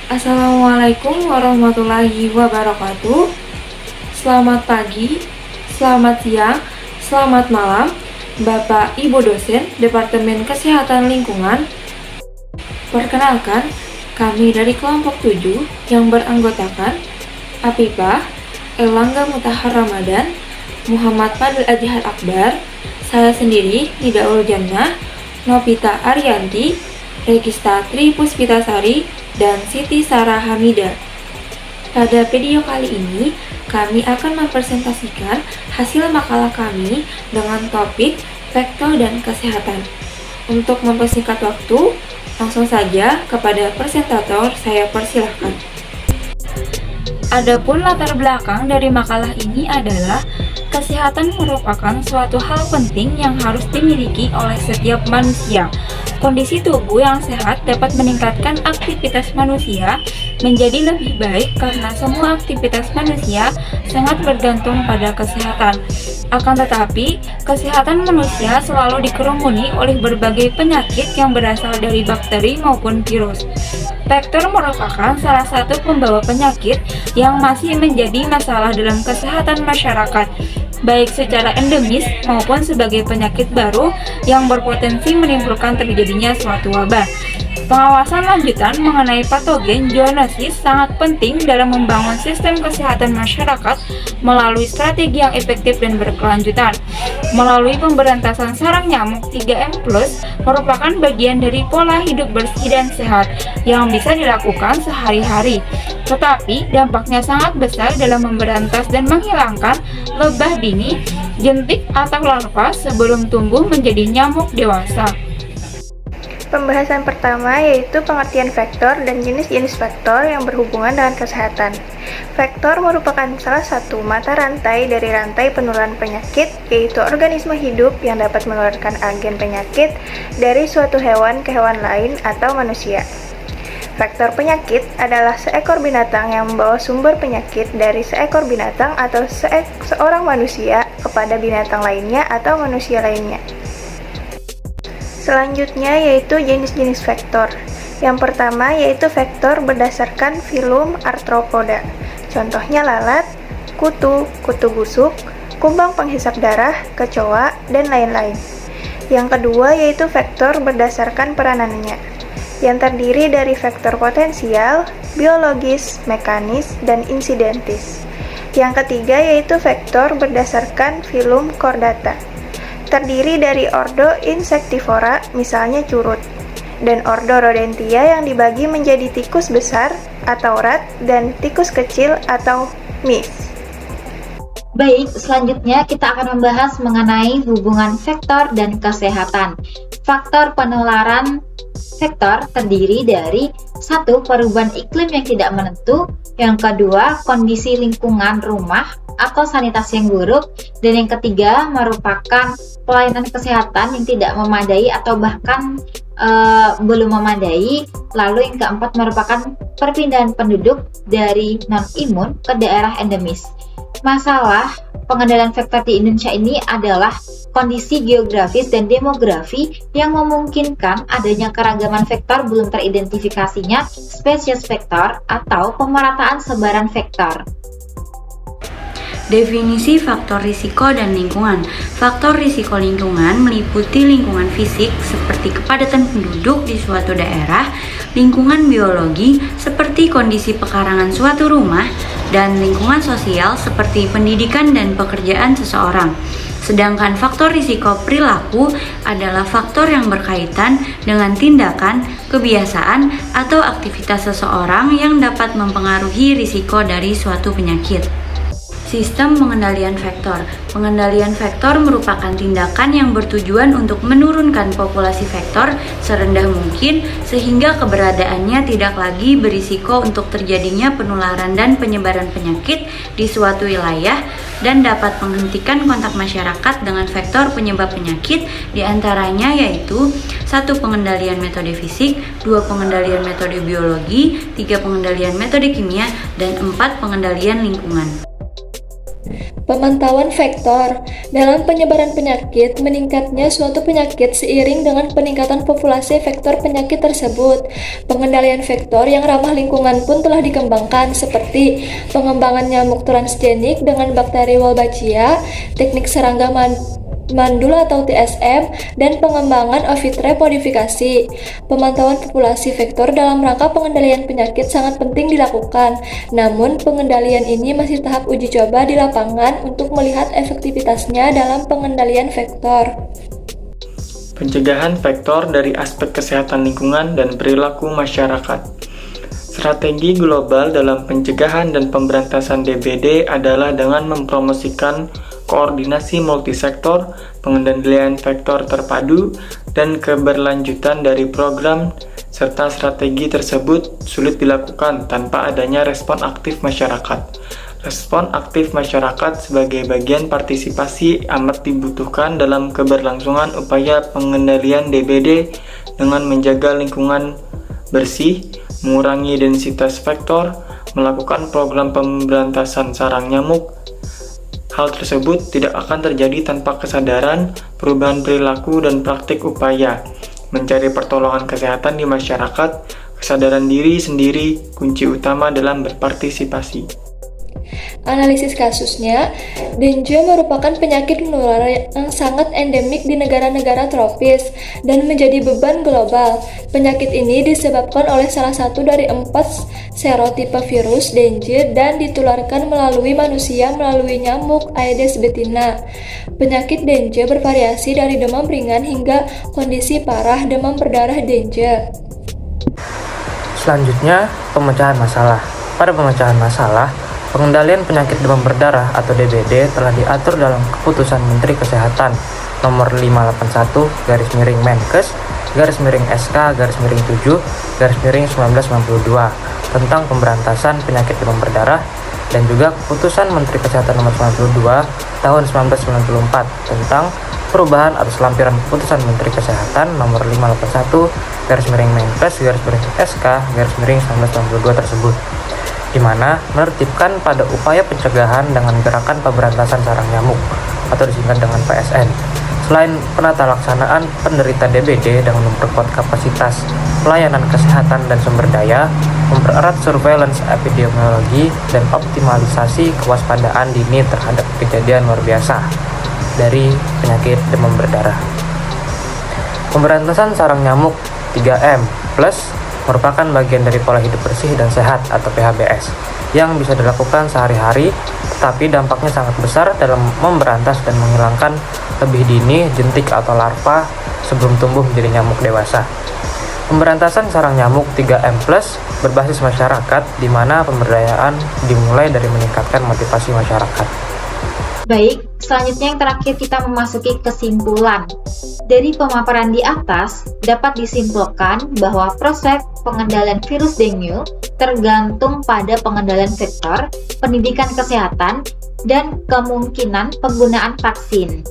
Assalamualaikum warahmatullahi wabarakatuh. Selamat pagi, selamat siang, selamat malam, Bapak Ibu dosen Departemen Kesehatan Lingkungan. Perkenalkan, kami dari kelompok 7 yang beranggotakan Apifah, Elangga Mutahar Ramadan, Muhammad Fadil Ajihar Akbar, saya sendiri Nidaul Jannah, Novita Arianti, Regista Tri Puspitasari, dan Siti Sarah Hamidah. Pada video kali ini, kami akan mempresentasikan hasil makalah kami dengan topik faktor dan kesehatan. Untuk mempersingkat waktu, langsung saja kepada presentator saya persilahkan. Adapun latar belakang dari makalah ini adalah kesehatan merupakan suatu hal penting yang harus dimiliki oleh setiap manusia. Kondisi tubuh yang sehat dapat meningkatkan aktivitas manusia menjadi lebih baik karena semua aktivitas manusia sangat bergantung pada kesehatan. Akan tetapi, kesehatan manusia selalu dikerumuni oleh berbagai penyakit yang berasal dari bakteri maupun virus. Faktor merupakan salah satu pembawa penyakit yang masih menjadi masalah dalam kesehatan masyarakat, baik secara endemis maupun sebagai penyakit baru yang berpotensi menimbulkan terjadinya suatu wabah. Pengawasan lanjutan mengenai patogen zoonosis sangat penting dalam membangun sistem kesehatan masyarakat melalui strategi yang efektif dan berkelanjutan. Melalui pemberantasan sarang nyamuk 3M+, merupakan bagian dari pola hidup bersih dan sehat yang bisa dilakukan sehari-hari. Tetapi dampaknya sangat besar dalam memberantas dan menghilangkan lebah dini, jentik atau larva sebelum tumbuh menjadi nyamuk dewasa. Pembahasan pertama yaitu pengertian faktor dan jenis-jenis faktor yang berhubungan dengan kesehatan. Faktor merupakan salah satu mata rantai dari rantai penularan penyakit, yaitu organisme hidup yang dapat menularkan agen penyakit dari suatu hewan ke hewan lain atau manusia. Faktor penyakit adalah seekor binatang yang membawa sumber penyakit dari seekor binatang atau seorang manusia kepada binatang lainnya atau manusia lainnya. Selanjutnya yaitu jenis-jenis faktor. Yang pertama yaitu faktor berdasarkan filum Arthropoda. Contohnya lalat, kutu, kutu busuk, kumbang penghisap darah, kecoa, dan lain-lain. Yang kedua yaitu faktor berdasarkan peranannya, yang terdiri dari faktor potensial, biologis, mekanis, dan insidentis. Yang ketiga yaitu faktor berdasarkan filum Chordata, terdiri dari ordo Insectivora, misalnya curut, dan ordo Rodentia yang dibagi menjadi tikus besar atau rat dan tikus kecil atau mice. Baik, selanjutnya kita akan membahas mengenai hubungan faktor dan kesehatan. Faktor penularan faktor terdiri dari 1. Perubahan iklim yang tidak menentu, yang kedua kondisi lingkungan rumah atau sanitasi yang buruk, dan yang ketiga merupakan pelayanan kesehatan yang tidak memadai atau bahkan belum memadai. Lalu yang keempat merupakan perpindahan penduduk dari non-imun ke daerah endemis. Masalah pengendalian faktor di Indonesia ini adalah kondisi geografis dan demografi yang memungkinkan adanya keragaman faktor belum teridentifikasinya spesies faktor atau pemerataan sebaran faktor. Definisi faktor risiko dan lingkungan. Faktor risiko lingkungan meliputi lingkungan fisik seperti kepadatan penduduk di suatu daerah, lingkungan biologi seperti kondisi pekarangan suatu rumah, dan lingkungan sosial seperti pendidikan dan pekerjaan seseorang. Sedangkan faktor risiko perilaku adalah faktor yang berkaitan dengan tindakan, kebiasaan, atau aktivitas seseorang yang dapat mempengaruhi risiko dari suatu penyakit. Sistem pengendalian faktor. Pengendalian faktor merupakan tindakan yang bertujuan untuk menurunkan populasi faktor serendah mungkin sehingga keberadaannya tidak lagi berisiko untuk terjadinya penularan dan penyebaran penyakit di suatu wilayah dan dapat menghentikan kontak masyarakat dengan faktor penyebab penyakit, diantaranya yaitu 1. Pengendalian metode fisik, 2. Pengendalian metode biologi, 3. Pengendalian metode kimia, dan 4. Pengendalian lingkungan. Pemantauan vektor dalam penyebaran penyakit. Meningkatnya suatu penyakit seiring dengan peningkatan populasi vektor penyakit tersebut. Pengendalian vektor yang ramah lingkungan pun telah dikembangkan, seperti pengembangan nyamuk transgenik dengan bakteri Wolbachia, teknik serangga mandul atau TSM, dan pengembangan ovitre modifikasi. Pemantauan populasi vektor dalam rangka pengendalian penyakit sangat penting dilakukan. Namun, pengendalian ini masih tahap uji coba di lapangan untuk melihat efektivitasnya dalam pengendalian vektor. Pencegahan vektor dari aspek kesehatan lingkungan dan perilaku masyarakat. Strategi global dalam pencegahan dan pemberantasan DBD adalah dengan mempromosikan koordinasi multisektor, pengendalian vektor terpadu, dan keberlanjutan dari program, serta strategi tersebut sulit dilakukan tanpa adanya respon aktif masyarakat. Respon aktif masyarakat sebagai bagian partisipasi amat dibutuhkan dalam keberlangsungan upaya pengendalian DBD dengan menjaga lingkungan bersih, mengurangi densitas vektor, melakukan program pemberantasan sarang nyamuk. Hal tersebut tidak akan terjadi tanpa kesadaran, perubahan perilaku, dan praktik upaya mencari pertolongan kesehatan di masyarakat. Kesadaran diri sendiri kunci utama dalam berpartisipasi. Analisis kasusnya, dengue merupakan penyakit menular yang sangat endemik di negara-negara tropis dan menjadi beban global. Penyakit ini disebabkan oleh salah satu dari 4 serotipe virus dengue dan ditularkan melalui manusia melalui nyamuk Aedes betina. Penyakit dengue bervariasi dari demam ringan hingga kondisi parah demam berdarah dengue. Selanjutnya, pemecahan masalah. Pada pemecahan masalah, pengendalian penyakit demam berdarah atau DBD telah diatur dalam Keputusan Menteri Kesehatan Nomor 581/Menkes/SK/7/1992 tentang pemberantasan penyakit demam berdarah, dan juga Keputusan Menteri Kesehatan Nomor 92 Tahun 1994 tentang perubahan atas lampiran Keputusan Menteri Kesehatan Nomor 581/SK/1992 tersebut, di mana menertibkan pada upaya pencegahan dengan gerakan pemberantasan sarang nyamuk atau disingkat dengan PSN. Selain penata laksanaan penderita DBD dengan memperkuat kapasitas pelayanan kesehatan dan sumber daya, mempererat surveillance epidemiologi, dan optimalisasi kewaspadaan dini terhadap kejadian luar biasa dari penyakit demam berdarah. Pemberantasan sarang nyamuk 3M+ merupakan bagian dari pola hidup bersih dan sehat atau PHBS yang bisa dilakukan sehari-hari, tetapi dampaknya sangat besar dalam memberantas dan menghilangkan lebih dini jentik atau larva sebelum tumbuh menjadi nyamuk dewasa. Pemberantasan sarang nyamuk 3M+ berbasis masyarakat, di mana pemberdayaan dimulai dari meningkatkan motivasi masyarakat. Baik, selanjutnya yang terakhir kita memasuki kesimpulan. Dari pemaparan di atas, dapat disimpulkan bahwa proses pengendalian virus dengue tergantung pada pengendalian vektor, pendidikan kesehatan, dan kemungkinan penggunaan vaksin.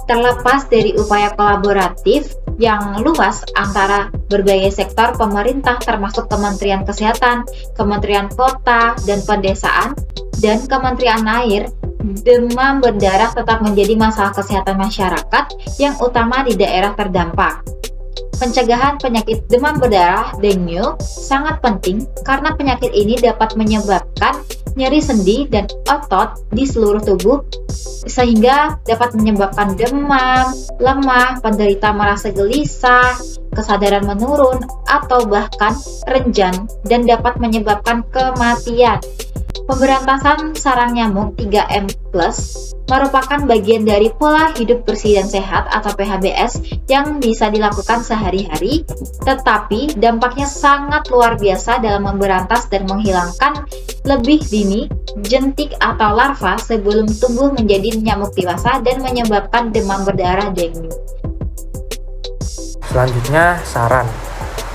Terlepas dari upaya kolaboratif yang luas antara berbagai sektor pemerintah termasuk Kementerian Kesehatan, Kementerian Kota dan Pedesaan, dan Kementerian Air, demam berdarah tetap menjadi masalah kesehatan masyarakat yang utama di daerah terdampak. Pencegahan penyakit demam berdarah dengue sangat penting karena penyakit ini dapat menyebabkan nyeri sendi dan otot di seluruh tubuh, sehingga dapat menyebabkan demam, lemah, penderita merasa gelisah, kesadaran menurun, atau bahkan renjan, dan dapat menyebabkan kematian. Pemberantasan sarang nyamuk 3M+ merupakan bagian dari pola hidup bersih dan sehat atau PHBS yang bisa dilakukan sehari-hari, tetapi dampaknya sangat luar biasa dalam memberantas dan menghilangkan lebih dini jentik atau larva sebelum tumbuh menjadi nyamuk dewasa dan menyebabkan demam berdarah dengue. Selanjutnya,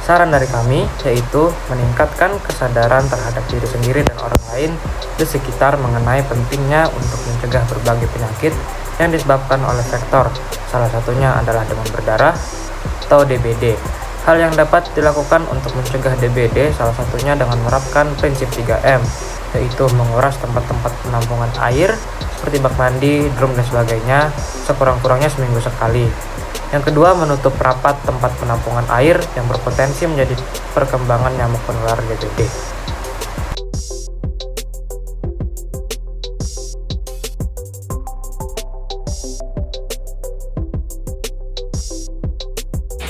Saran dari kami yaitu meningkatkan kesadaran terhadap diri sendiri dan orang lain di sekitar mengenai pentingnya untuk mencegah berbagai penyakit yang disebabkan oleh vektor. Salah satunya adalah demam berdarah atau DBD. Hal yang dapat dilakukan untuk mencegah DBD salah satunya dengan menerapkan prinsip 3M, yaitu menguras tempat-tempat penampungan air seperti bak mandi, drum, dan sebagainya sekurang-kurangnya seminggu sekali. Yang kedua, menutup rapat tempat penampungan air yang berpotensi menjadi perkembangan nyamuk penular DBD.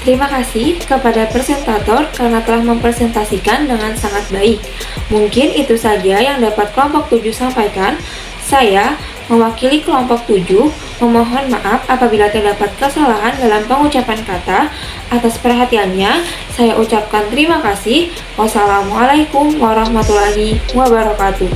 Terima kasih kepada presentator karena telah mempresentasikan dengan sangat baik. Mungkin itu saja yang dapat kelompok 7 sampaikan. Saya, mewakili kelompok 7, memohon maaf apabila terdapat kesalahan dalam pengucapan kata. Atas perhatiannya, saya ucapkan terima kasih. Wassalamualaikum warahmatullahi wabarakatuh.